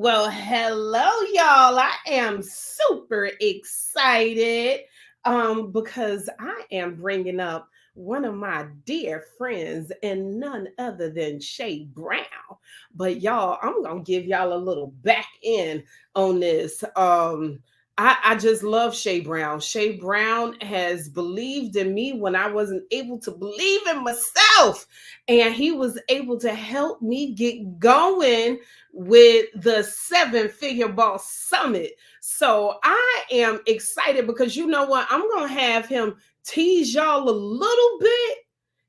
Well, hello, y'all. I am super excited because I am bringing up one of my dear friends and none other than Shay Brown. But y'all, I'm gonna give y'all a little back end on this. I just love Shay Brown. Shay Brown has believed in me when I wasn't able to believe in myself, and he was able to help me get going with the 7 Figure Boss Summit. So I am excited because you know what? I'm going to have him tease y'all a little bit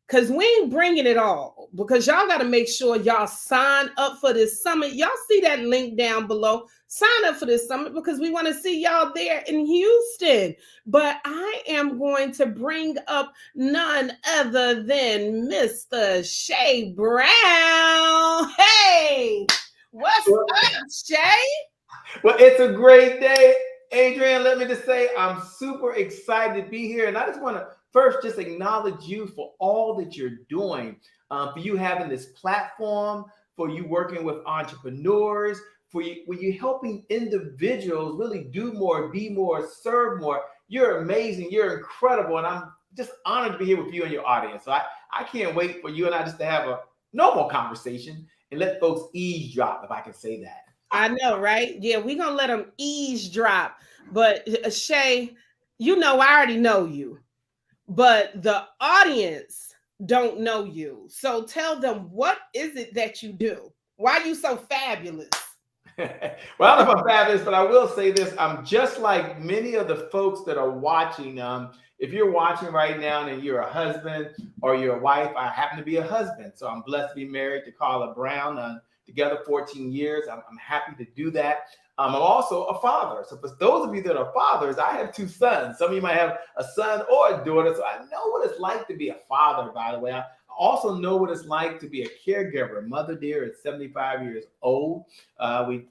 because we ain't bringing it all. Because y'all got to make sure y'all sign up for this summit. Y'all see that link down below. Sign up for this summit because we want to see y'all there in Houston. But I am going to bring up none other than Mr. Shay Brown. Hey! What's Well, up, Shay? it's a great day, Adrian. Let me just say I'm super excited to be here, and I just want to first just acknowledge you for all that you're doing, for you having this platform, for you working with entrepreneurs, for you helping individuals really do more, be more, serve more. You're amazing. You're incredible, and I'm just honored to be here with you and your audience. So I can't wait for you and I just to have a normal conversation and let folks eavesdrop, if I can say that. I know, right? Yeah, we're gonna let them eavesdrop. But Shay, you know I already know you, but the audience don't know you. So tell them, what is it that you do? Why are you so fabulous? Well, I don't know if I'm fabulous, but I will say this. I'm just like many of the folks that are watching. If you're watching right now and you're a husband or you're a wife, I happen to be a husband. So I'm blessed to be married to Carla Brown, together 14 years. I'm happy to do that. I'm also a father. So for those of you that are fathers, I have two sons. Some of you might have a son or a daughter. So I know what it's like to be a father, by the way. I also know what it's like to be a caregiver. Mother dear is 75 years old.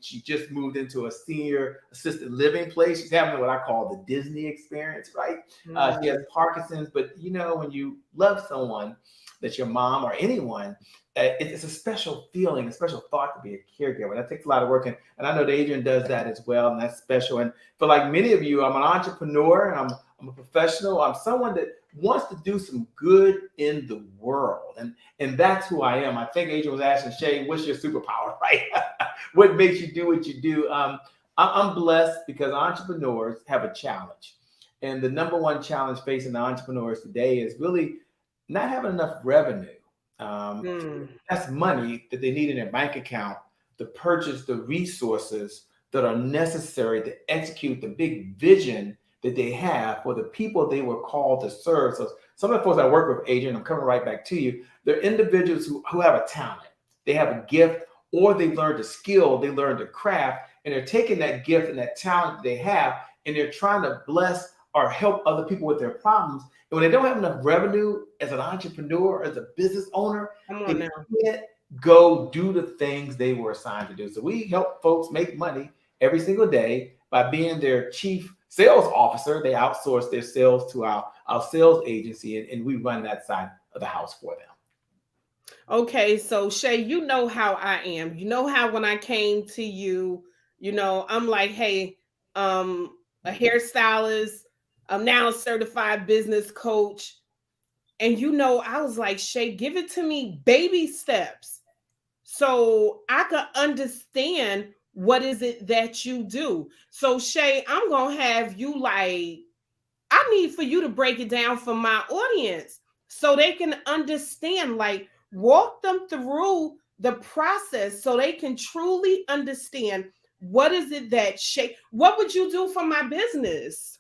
She just moved into a senior assisted living place. She's having what I call the Disney experience, right? She has Parkinson's, but you know, when you love someone, that's your mom or anyone, it's a special feeling, a special thought to be a caregiver. That takes a lot of work, and I know that Adrian does that as well, and that's special. And for like many of you, I'm an entrepreneur, and I'm a professional. I'm someone that wants to do some good in the world, and that's who I am. I think Adrian was asking Shay, "What's your superpower?" Right? What makes you do what you do? I'm blessed because entrepreneurs have a challenge, and the number one challenge facing the entrepreneurs today is really not having enough revenue. Um, Mm. that's money that they need in their bank account to purchase the resources that are necessary to execute the big vision that they have for the people they were called to serve. So some of the folks I work with, Adrian, I'm coming right back to you. They're individuals who have a talent, they have a gift, or they've learned a skill, they learned a craft, and they're taking that gift and that talent that they have, and they're trying to bless or help other people with their problems. And when they don't have enough revenue as an entrepreneur, as a business owner, Come on they now. can't go do the things they were assigned to do. So we help folks make money every single day by being their chief sales officer. They outsource their sales to our sales agency, and we run that side of the house for them. Okay, so Shay, you know how I am. You know how when I came to you, I'm like, hey, a hairstylist, I'm now a certified business coach. And I was like, Shay, give it to me baby steps so I could understand what is it that you do. So Shay, I'm gonna have you like, I need for you to break it down for my audience so they can understand, like, walk them through the process so they can truly understand what is it that Shay, what would you do for my business?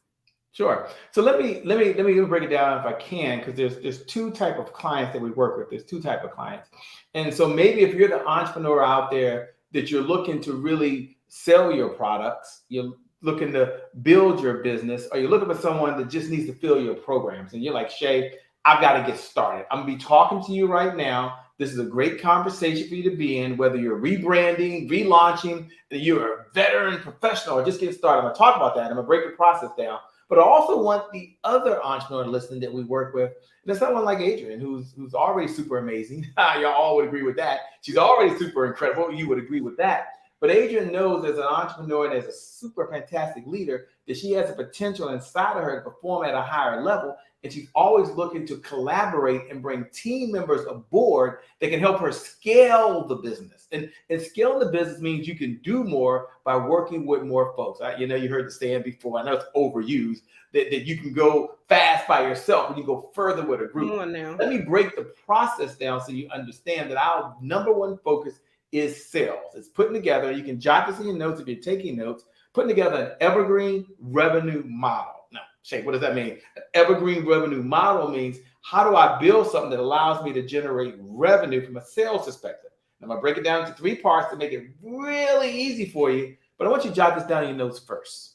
Sure. So let me break it down if I can, because there's two type of clients that we work with. There's two type of clients, and so maybe if you're the entrepreneur out there that you're looking to really sell your products, you're looking to build your business, or you're looking for someone that just needs to fill your programs, and you're like, Shay, I've got to get started. I'm gonna be talking to you right now. This is a great conversation for you to be in, whether you're rebranding, relaunching, you're a veteran professional, or just getting started. I'm gonna talk about that. I'm gonna break the process down. But I also want the other entrepreneur listening that we work with. And there's someone like Adrian, who's already super amazing. Y'all all would agree with that. She's already super incredible. You would agree with that. But Adrian knows as an entrepreneur and as a super fantastic leader that she has a potential inside of her to perform at a higher level. And she's always looking to collaborate and bring team members aboard that can help her scale the business. And scaling the business means you can do more by working with more folks. You heard the saying before. I know it's overused that you can go fast by yourself, but you go further with a Come group. on now. Let me break the process down so you understand that our number one focus is sales. It's putting together, you can jot this in your notes if you're taking notes, putting together an evergreen revenue model. Now, Shay, what does that mean? An evergreen revenue model means how do I build something that allows me to generate revenue from a sales perspective? I'm going to break it down into 3 parts to make it really easy for you, but I want you to jot this down in your notes first.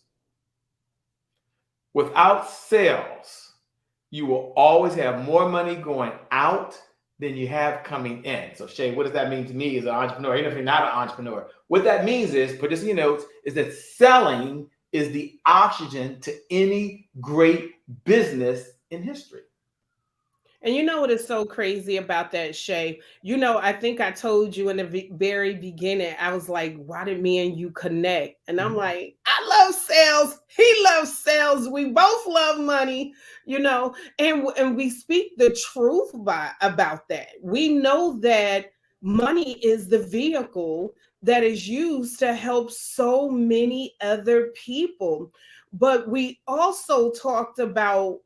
Without sales, you will always have more money going out than you have coming in. So Shay, what does that mean to me as an entrepreneur? Even if you're not an entrepreneur, what that means is, put this in your notes, is that selling is the oxygen to any great business in history. And you know what is so crazy about that, Shay? I think I told you in the very beginning, I was like, why did me and you connect? And I'm like, I love sales. He loves sales. We both love money, and we speak the truth about that. We know that money is the vehicle that is used to help so many other people. But we also talked about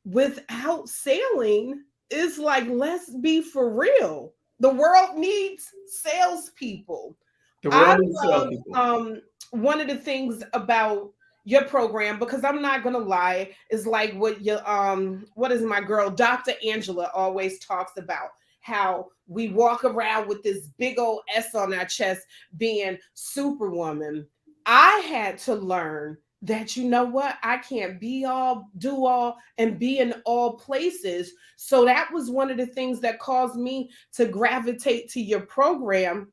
without sailing, it's like, let's be for real. The world needs salespeople. The I world needs love salespeople. one of the things about your program, because I'm not gonna lie, is like what is my girl Dr. Angela always talks about, how we walk around with this big old S on our chest being superwoman. I had to learn that, what, I can't be all, do all, and be in all places. So that was one of the things that caused me to gravitate to your program,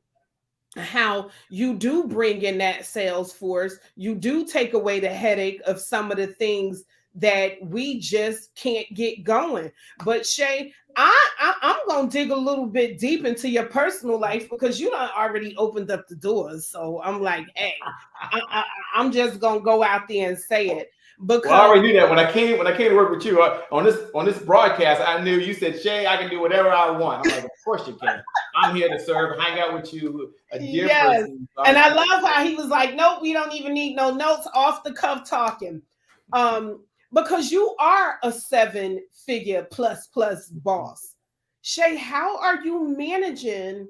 how you do bring in that sales force. You do take away the headache of some of the things that we just can't get going. But Shay, I'm gonna dig a little bit deep into your personal life, because you done already opened up the doors. So I'm like, hey, I, I'm just gonna go out there and say it, Well, I because already knew that when I came to work with you on this broadcast. I knew you said, Shay, I can do whatever I want. I'm like, of course you can. I'm here to serve, hang out with you, a dear yes. person. And I love how he was like, nope, we don't even need no notes, off the cuff talking. Um, because you are a 7-figure plus boss. Shay, how are you managing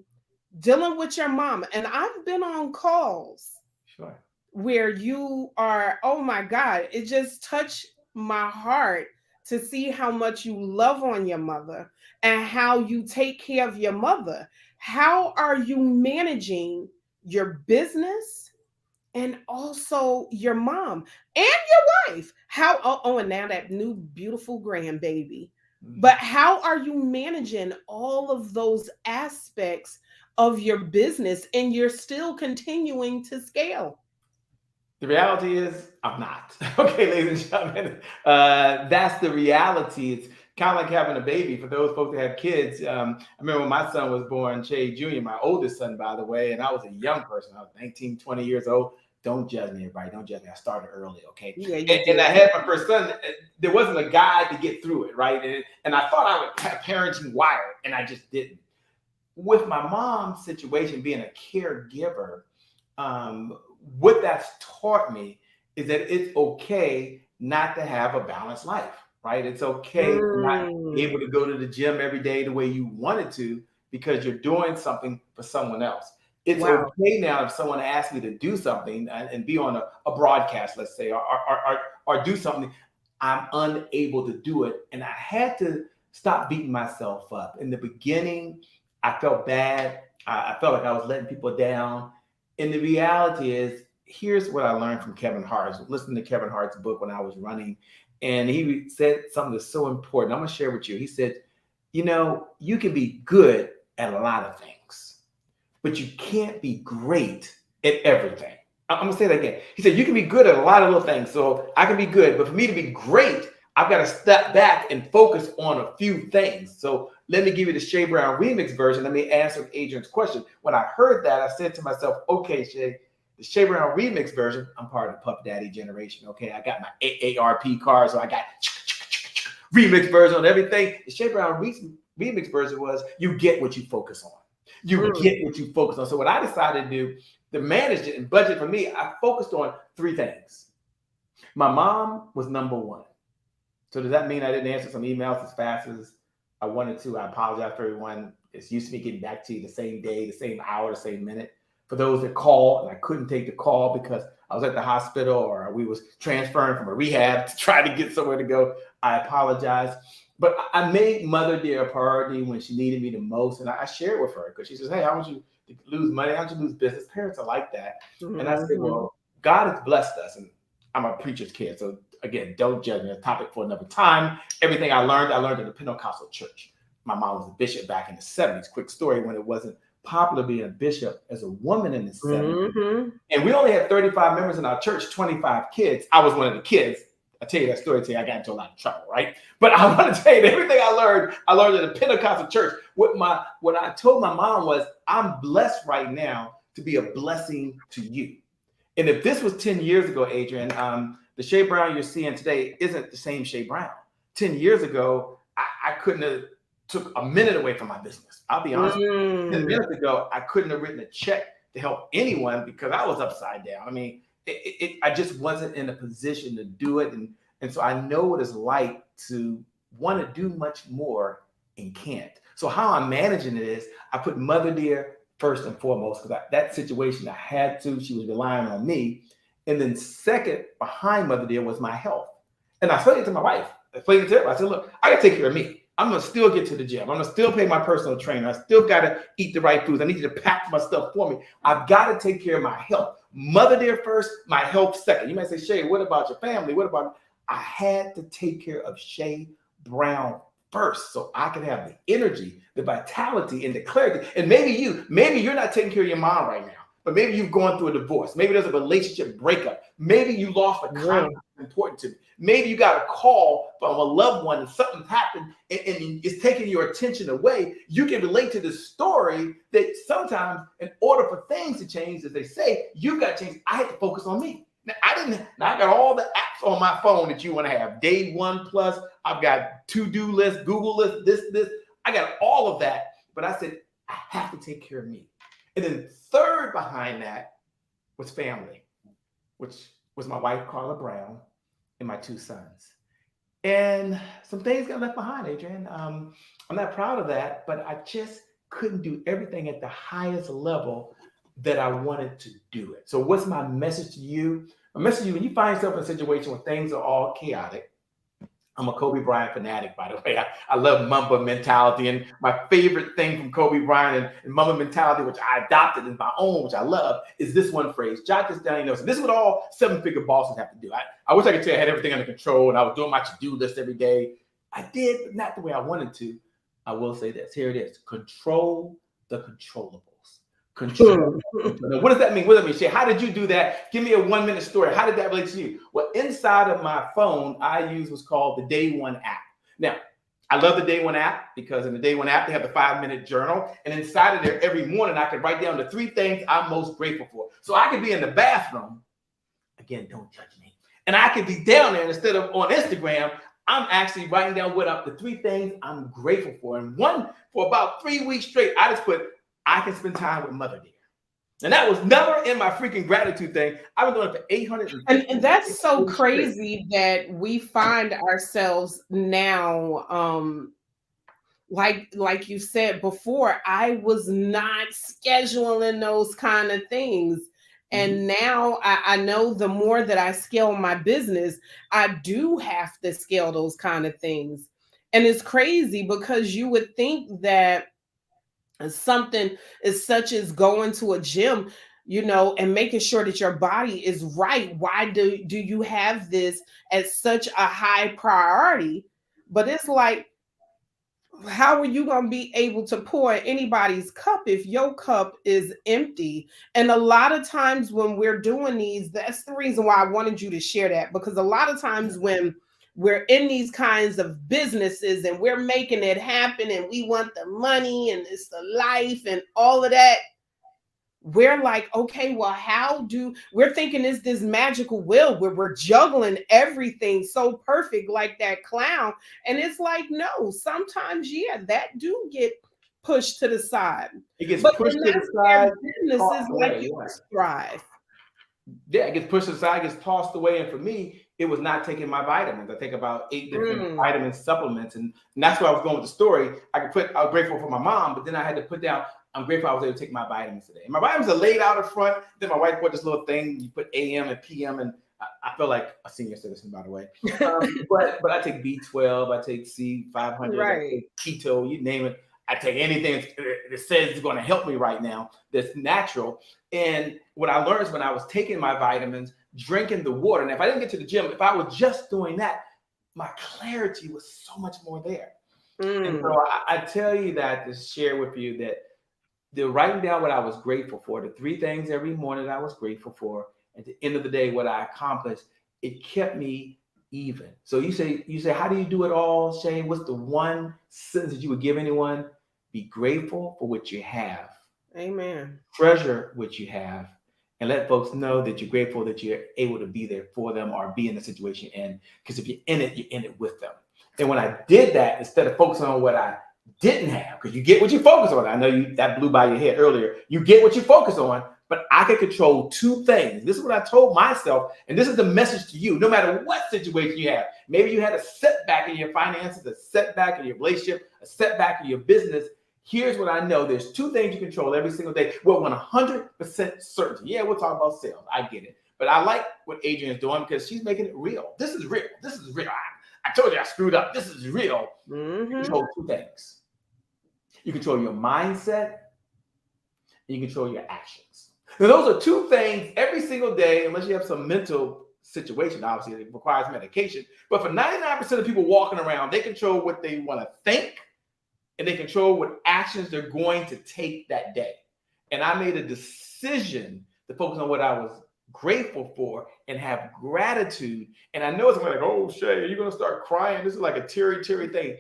dealing with your mom? And I've been on calls Sure. where you are, oh my God, it just touched my heart to see how much you love on your mother and how you take care of your mother. How are you managing your business and also your mom and your wife? And now that new beautiful grandbaby. But how are you managing all of those aspects of your business, and you're still continuing to scale? The reality is, I'm not. Okay, ladies and gentlemen, that's the reality. It's kind of like having a baby. For those folks that have kids, I remember when my son was born, Shay Jr., my oldest son, by the way, and I was a young person. I was 19, 20 years old. Don't judge me, everybody. Don't judge me. I started early, okay? Yeah, you And I did. had my first son. There wasn't a guide to get through it, right? And I thought I would have parenting wired, and I just didn't. With my mom's situation, being a caregiver, um, what that's taught me is that it's okay not to have a balanced life, right? It's okay to not be Mm, able to go to the gym every day the way you wanted to because you're doing something for someone else. It's wow. okay now if someone asks me to do something and be on a broadcast, let's say, or do something, I'm unable to do it. And I had to stop beating myself up. In the beginning, I felt bad. I felt like I was letting people down. And the reality is, here's what I learned from Kevin Hart. I was listening to Kevin Hart's book when I was running, and he said something that's so important. I'm going to share with you. He said, you can be good at a lot of things, but you can't be great at everything. I'm going to say that again. He said, you can be good at a lot of little things. So I can be good, but for me to be great, I've got to step back and focus on a few things. So let me give you the Shay Brown remix version. Let me answer Adrian's question. When I heard that, I said to myself, okay, Shay, the Shay Brown remix version, I'm part of the Puff Daddy generation. Okay, I got my AARP card, so I got remix version on everything. The Shay Brown remix version was you get what you focus on. You get what you focus on. So what I decided to do to manage it and budget for me, I focused on three things. My mom was number one. So does that mean I didn't answer some emails as fast as I wanted to? I apologize for everyone. It's used to me getting back to you the same day, the same hour, the same minute. For those that called and I couldn't take the call because I was at the hospital or we was transferring from a rehab to try to get somewhere to go, I apologize. But I made Mother Dear a priority when she needed me the most. And I shared with her because she says, hey, I want you to lose money. I want you to lose business. Parents are like that. Mm-hmm. And I said, well, God has blessed us. And I'm a preacher's kid. So again, don't judge me. A topic for another time. Everything I learned in the Pentecostal church. My mom was a bishop back in the 70s. Quick story, when it wasn't popular being a bishop as a woman in the 70s. Mm-hmm. And we only had 35 members in our church, 25 kids. I was one of the kids. I tell you that story today, I got into a lot of trouble, right? But I want to tell you that everything I learned in the Pentecostal church. What I told my mom was, I'm blessed right now to be a blessing to you. And if this was 10 years ago, Adrian, the Shay Brown you're seeing today isn't the same Shay Brown. 10 years ago, I couldn't have took a minute away from my business. I'll be honest. 10 minutes ago, I couldn't have written a check to help anyone because I was upside down. I mean, I just wasn't in a position to do it. And so I know what it's like to want to do much more and can't. So how I'm managing it is I put Mother Dear first and foremost, because that situation I had to, she was relying on me. And then second behind Mother Dear was my health. And I explained it to my wife. I explained it to her. I said, look, I got to take care of me. I'm going to still get to the gym. I'm going to still pay my personal trainer. I still got to eat the right foods. I need you to pack my stuff for me. I've got to take care of my health. Mother Dear first, my health second. You might say, Shay, what about your family? What about? I had to take care of Shay Brown first so I could have the energy, the vitality, and the clarity. And maybe you're not taking care of your mom right now, but maybe you've gone through a divorce. Maybe there's a relationship breakup. Maybe you lost a contract important to me. Maybe you got a call from a loved one and something happened and it's taking your attention away. You can relate to this story that sometimes in order for things to change, as they say, you got to change. I had to focus on me. Now, I got all the apps on my phone that you want to have. Day One Plus. I've got to-do list, Google list, this. I got all of that. But I said, I have to take care of me. And then third behind that was family, which was my wife, Carla Brown, and my two sons. And some things got left behind, Adrian. I'm not proud of that, but I just couldn't do everything at the highest level that I wanted to do it. So what's my message to you? My message to you, when you find yourself in a situation where things are all chaotic, I'm a Kobe Bryant fanatic, by the way. I love Mamba mentality. And my favorite thing from Kobe Bryant and Mamba mentality, which I adopted as my own, which I love, is this one phrase. Jot this down. This is what all seven-figure bosses have to do. I wish I could tell you I had everything under control and I was doing my to-do list every day. I did, but not the way I wanted to. I will say this. Here it is. Control the controllables. Control. What does that mean? What does that mean, Shay? How did you do that? Give me a 1-minute story. How did that relate to you? Well, inside of my phone, I use what's called the Day One app. Now, I love the Day One app because in the Day One app, they have the 5-minute journal. And inside of there, every morning, I can write down the 3 things I'm most grateful for. So I could be in the bathroom. Again, don't judge me. And I could be down there, and instead of on Instagram, I'm actually writing down what are the 3 things I'm grateful for. And for about 3 weeks straight, I just put, I can spend time with Mother Dear. And that was never in my freaking gratitude thing. I've been doing it for 800. And that's so crazy that we find ourselves now, like you said before, I was not scheduling those kind of things. And now I know the more that I scale my business, I do have to scale those kind of things. And it's crazy because you would think that something as such as going to a gym, and making sure that your body is right. Why do you have this as such a high priority? But it's like, how are you going to be able to pour anybody's cup if your cup is empty? And a lot of times when we're doing these, that's the reason why I wanted you to share that, because a lot of times when we're in these kinds of businesses and we're making it happen and we want the money and it's the life and all of that, we're like, okay, well, how do we're thinking is this magical will where we're juggling everything so perfect like that clown? And it's like, no, sometimes, yeah, that do get pushed to the side. It gets But pushed then to the that's side, where business tossed is like away. Yeah. yours thrive. Yeah, it gets pushed aside, gets tossed away. And for me, it was not taking my vitamins. I take about 8 different Mm. vitamin supplements. And that's where I was going with the story. I was grateful for my mom, but then I had to put down, I'm grateful I was able to take my vitamins today. And my vitamins are laid out up front. Then my wife put this little thing, you put AM and PM, and I feel like a senior citizen, by the way. But I take B12, I take C500, I Right. take keto, you name it. I take anything that says it's going to help me right now that's natural. And what I learned is when I was taking my vitamins, drinking the water, and if I didn't get to the gym, if I was just doing that, my clarity was so much more there. And so Mm. I tell you that to share with you that the writing down what I was grateful for, the 3 things every morning that I was grateful for, at the end of the day, what I accomplished, it kept me even. So you say, how do you do it all, Shane? What's the one sentence that you would give anyone? Be grateful for what you have, Amen. treasure what you have, and let folks know that you're grateful that you're able to be there for them or be in the situation you're in. Because if you're in it with them. And when I did that, instead of focusing on what I didn't have, because you get what you focus on. I know that blew by your head earlier. You get what you focus on, but I can control 2 things. This is what I told myself, and this is the message to you. No matter what situation you have, maybe you had a setback in your finances, a setback in your relationship, a setback in your business. Here's what I know. There's 2 things you control every single day. Well, 100% certainty. Yeah, we'll talk about sales. I get it. But I like what Adrian's doing because she's making it real. This is real. This is real. I told you I screwed up. This is real. You Mm-hmm. control 2 things. You control your mindset and you control your actions. Now, those are 2 things every single day, unless you have some mental situation, obviously, it requires medication. But for 99% of people walking around, they control what they want to think and they control what actions they're going to take that day. And I made a decision to focus on what I was grateful for and have gratitude. And I know it's like, oh, Shay, you're going to start crying. This is like a teary thing.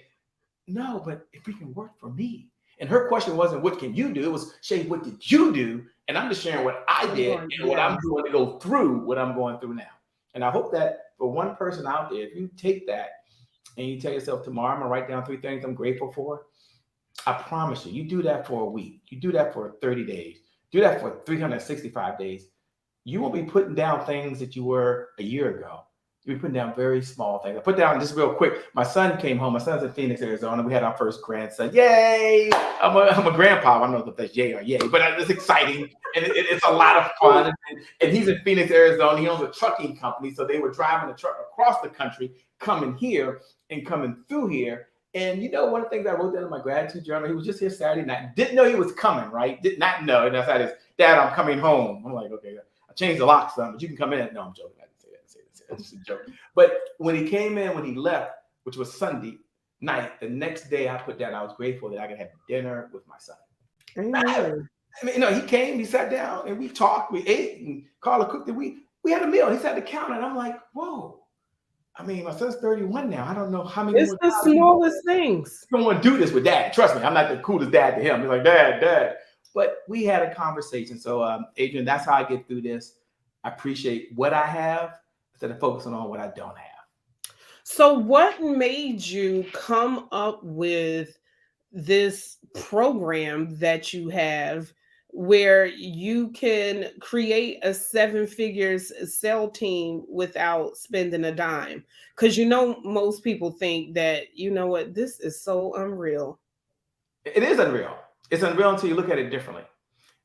No, but if it can work for me. And her question wasn't, what can you do? It was, Shay, what did you do? And I'm just sharing what I did Lord, and what I'm yes. doing to go through what I'm going through now. And I hope that for one person out there, if you take that and you tell yourself, tomorrow I'm going to write down 3 things I'm grateful for, I promise you, you do that for a week, you do that for 30 days, do that for 365 days, you won't be putting down things that you were a year ago. You'll be putting down very small things. I put down just real quick. My son came home. My son's in Phoenix, Arizona. We had our first grandson. Yay! I'm a grandpa. I don't know if that's yay or yay, but it's exciting and it's a lot of fun. And he's in Phoenix, Arizona. He owns a trucking company. So they were driving a truck across the country, coming here and coming through here. And you know, one of the things I wrote down in my gratitude journal, he was just here Saturday night. Didn't know he was coming, right? Did not know. And I said, Dad, I'm coming home. I'm like, okay, I changed the lock, son, but you can come in. No, I'm joking. I didn't say that. It's just a joke. But when he came in, when he left, which was Sunday night, the next day I put down, I was grateful that I could have dinner with my son. Amen. I mean, he came, he sat down and we talked, we ate, and Carla cooked it. We had a meal. He sat at the counter, and I'm like, whoa. I mean, my son's 31 now. I don't know how many It's more the times you smallest things. don't want to do this with Dad. Trust me, I'm not the coolest dad to him. He's like, Dad. But we had a conversation. So, Adrian, that's how I get through this. I appreciate what I have instead of focusing on what I don't have. So, what made you come up with this program that you have where you can create a 7 figures sell team without spending a dime? Because most people think that, you know what, this is so unreal. It is unreal. It's unreal until you look at it differently.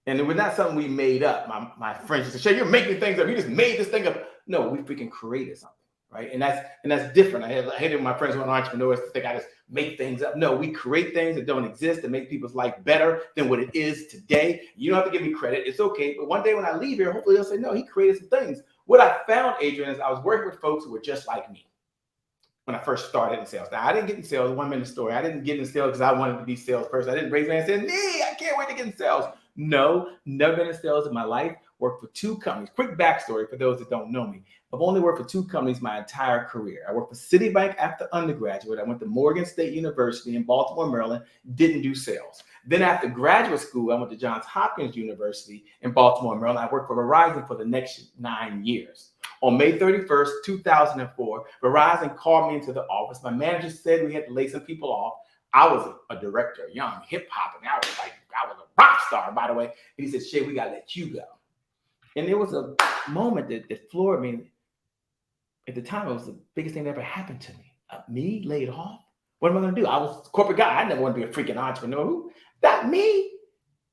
And it was not something we made up. My friends used to say, "You're making things up. You just made this thing up." No, we freaking created something, right? And that's different. I hated my friends who are entrepreneurs to think I just make things up. No, we create things that don't exist to make people's life better than what it is today. You don't have to give me credit. It's okay. But one day when I leave here, hopefully they'll say, "No, he created some things." What I found, Adrian, is I was working with folks who were just like me when I first started in sales. Now, I didn't get in sales, 1 minute story. I didn't get in sales because I wanted to be a salesperson. I didn't raise my hand and say, "Nee, I can't wait to get in sales." No, never been in sales in my life. Worked for two companies. Quick backstory for those that don't know me. I've only worked for two companies my entire career. I worked for Citibank after undergraduate. I went to Morgan State University in Baltimore, Maryland. Didn't do sales. Then after graduate school, I went to Johns Hopkins University in Baltimore, Maryland. I worked for Verizon for the next 9 years. On May 31st, 2004, Verizon called me into the office. My manager said we had to lay some people off. I was a director, young hip hop, and I was a rock star, by the way. And he said, Shay, we gotta let you go. And there was a moment that floored me. At the time, it was the biggest thing that ever happened to me. Me laid off. What am I gonna do? I was a corporate guy. I never want to be a freaking entrepreneur. Who? Not me.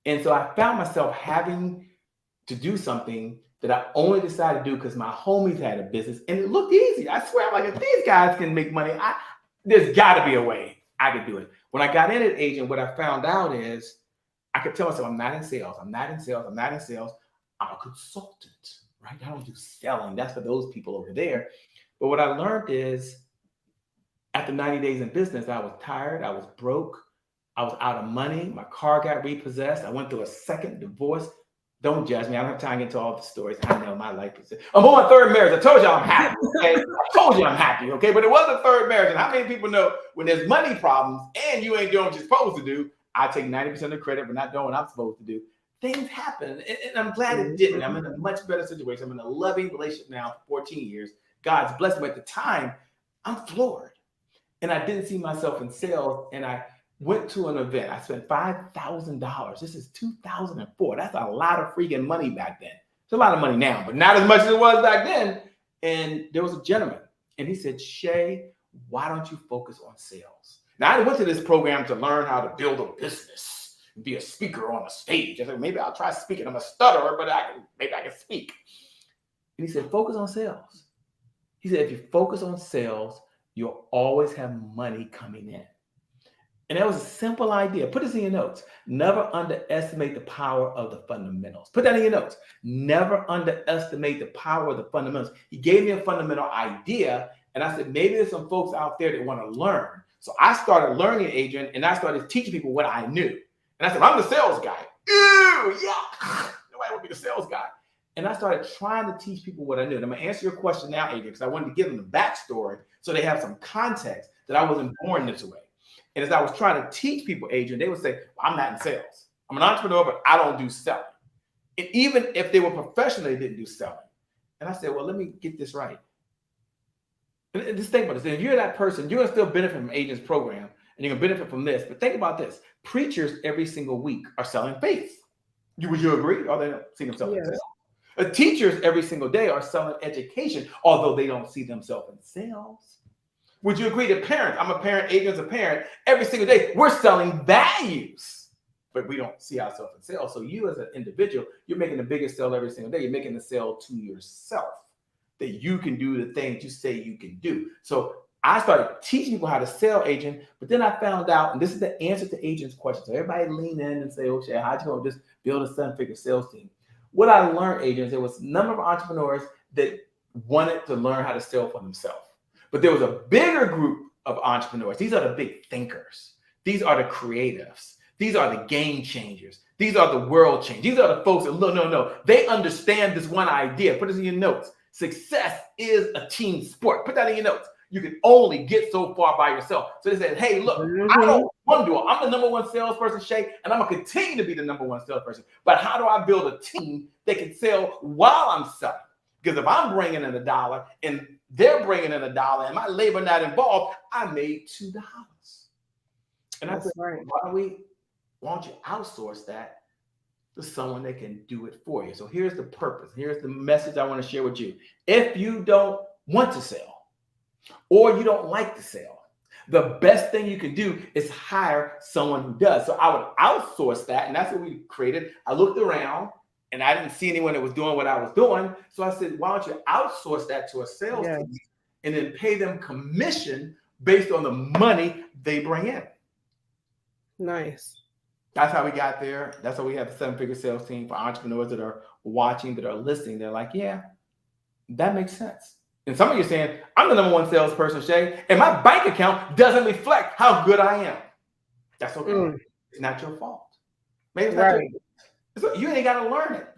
And so I found myself having to do something that I only decided to do because my homies had a business and it looked easy. I swear, I'm like, if these guys can make money, there's got to be a way I could do it. When I got in as agent, what I found out is I could tell myself, I'm not in sales. I'm not in sales. I'm not in sales. I'm a consultant, right? I don't do selling. That's for those people over there. But what I learned is after 90 days in business, I was tired. I was broke. I was out of money. My car got repossessed. I went through a second divorce. Don't judge me. I don't have time to get into all the stories. I know my life is. I'm on my third marriage. I told you I'm happy. Okay, I told you I'm happy. Okay, but it was a third marriage. And how many people know when there's money problems and you ain't doing what you're supposed to do? I take 90% of the credit for not doing what I'm supposed to do. Things happen, and I'm glad it didn't. I'm in a much better situation. I'm in a loving relationship now for 14 years. God's blessed me. At the time, I'm floored, and I didn't see myself in sales. And I went to an event. I spent $5,000. This is 2004. That's a lot of freaking money back then. It's a lot of money now, but not as much as it was back then. And there was a gentleman, and he said, Shay, why don't you focus on sales? Now, I went to this program to learn how to build a business and be a speaker on a stage. I said, maybe I'll try speaking. I'm a stutterer, but maybe I can speak. And he said, focus on sales. He said, if you focus on sales, you'll always have money coming in. And that was a simple idea. Put this in your notes. Never underestimate the power of the fundamentals. Put that in your notes. Never underestimate the power of the fundamentals. He gave me a fundamental idea, and I said, maybe there's some folks out there that want to learn. So I started learning, Adrian, and I started teaching people what I knew. And I said, I'm the sales guy. Ew, yeah. Nobody want to be the sales guy. And I started trying to teach people what I knew. And I'm going to answer your question now, Adrian, because I wanted to give them the backstory so they have some context that I wasn't born this way. And as I was trying to teach people, Adrian, they would say, well, I'm not in sales. I'm an entrepreneur, but I don't do selling. And even if they were professional, they didn't do selling. And I said, well, let me get this right. And just think about this. If you're that person, you're going to still benefit from Adrian's program, and you're going to benefit from this. But think about this. Preachers every single week are selling faith. Would you agree? Or they don't see themselves in sales? Teachers every single day are selling education, although they don't see themselves in sales. Would you agree that parents, I'm a parent, Adrian's a parent, every single day, we're selling values, but we don't see ourselves in sales. So you as an individual, you're making the biggest sale every single day. You're making the sale to yourself that you can do the things you say you can do. So I started teaching people how to sell, Adrian, but then I found out, and this is the answer to Adrian's question. So everybody lean in and say, okay, how'd you go just build a 7-figure sales team? What I learned, Adrian, is there was a number of entrepreneurs that wanted to learn how to sell for themselves. But there was a bigger group of entrepreneurs. These are the big thinkers. These are the creatives. These are the game changers. These are the world changers. These are the folks that, no. They understand this one idea. Put this in your notes. Success is a team sport. Put that in your notes. You can only get so far by yourself. So they said, hey, look, I don't want to do it. I'm the number one salesperson, Shay, and I'm going to continue to be the number one salesperson. But how do I build a team that can sell while I'm selling? Because if I'm bringing in $1 and they're bringing in $1 and my labor not involved, I made $2. And I said, why don't you outsource that to someone that can do it for you? So here's the purpose. Here's the message I want to share with you. If you don't want to sell or you don't like to sell, the best thing you can do is hire someone who does. So I would outsource that. And that's what we created. I looked around and I didn't see anyone that was doing what I was doing. So I said, why don't you outsource that to a sales team and then pay them commission based on the money they bring in? Nice. That's how we got there. That's how we have the 7-figure sales team for entrepreneurs that are watching, that are listening. They're like, yeah, that makes sense. And some of you are saying, I'm the number one salesperson, Shay, and my bank account doesn't reflect how good I am. That's okay. It's not your fault. Maybe it's not your fault. So you ain't got to learn it.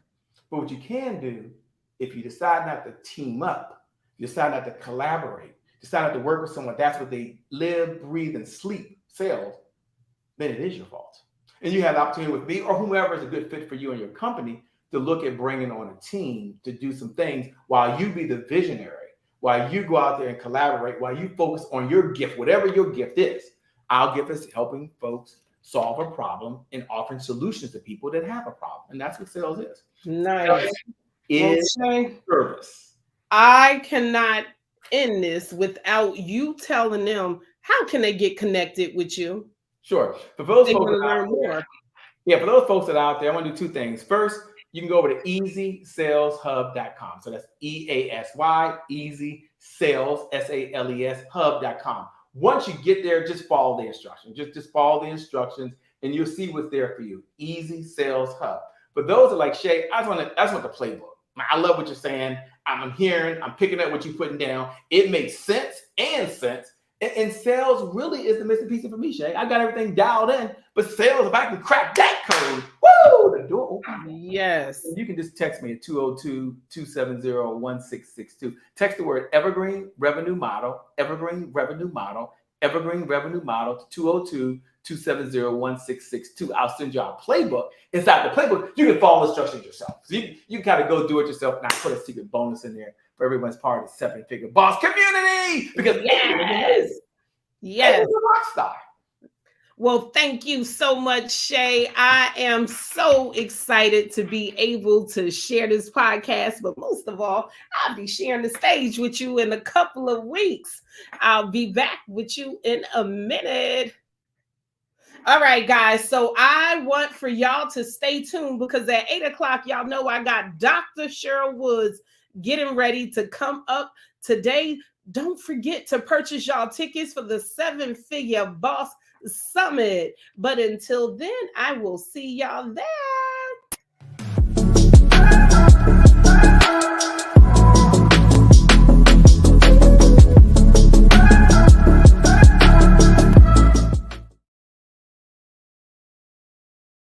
But what you can do, if you decide not to team up, you decide not to collaborate, decide not to work with someone, that's what they live, breathe, and sleep, sales, then it is your fault. And you have the opportunity with me or whomever is a good fit for you and your company to look at bringing on a team to do some things while you be the visionary, while you go out there and collaborate, while you focus on your gift, whatever your gift is. Our gift is helping folks solve a problem and offering solutions to people that have a problem. And that's what sales is. Nice. Selling Well, is Shay, service. I cannot end this without you telling them how can they get connected with you Sure. For if those they folks want that to are out learn there, more. yeah, for those folks that are out there, I want to do two things. First, you can go over to easysaleshub.com. So that's EASY, easy sales, SALES, hub.com. Once you get there, just follow the instructions. Just follow the instructions and you'll see what's there for you. Easy Sales Hub. For those that are like, Shay, I just want the playbook. I love what you're saying. I'm hearing, I'm picking up what you're putting down. It makes sense and sense. And sales really is the missing piece for me, Shay. I got everything dialed in, but sales, if I can crack that code, woo, the door opens. Yes. You can just text me at 202-270-1662. Text the word Evergreen Revenue Model, Evergreen Revenue Model, Evergreen Revenue Model to 202-270-1662. I'll send you our playbook. Inside the playbook, you can follow instructions yourself. So you kind of go do it yourself. And I put a secret bonus in there for everyone's part of the 7-figure boss community because Yes. and Yes. he's a rock star. Well, thank you so much, Shay. I am so excited to be able to share this podcast, but most of all, I'll be sharing the stage with you in a couple of weeks. I'll be back with you in a minute. All right, guys. So I want for y'all to stay tuned because at 8 o'clock, y'all know I got Dr. Cheryl Woods getting ready to come up today. Don't forget to purchase y'all tickets for the 7-Figure Boss Summit. But until then, I will see y'all there.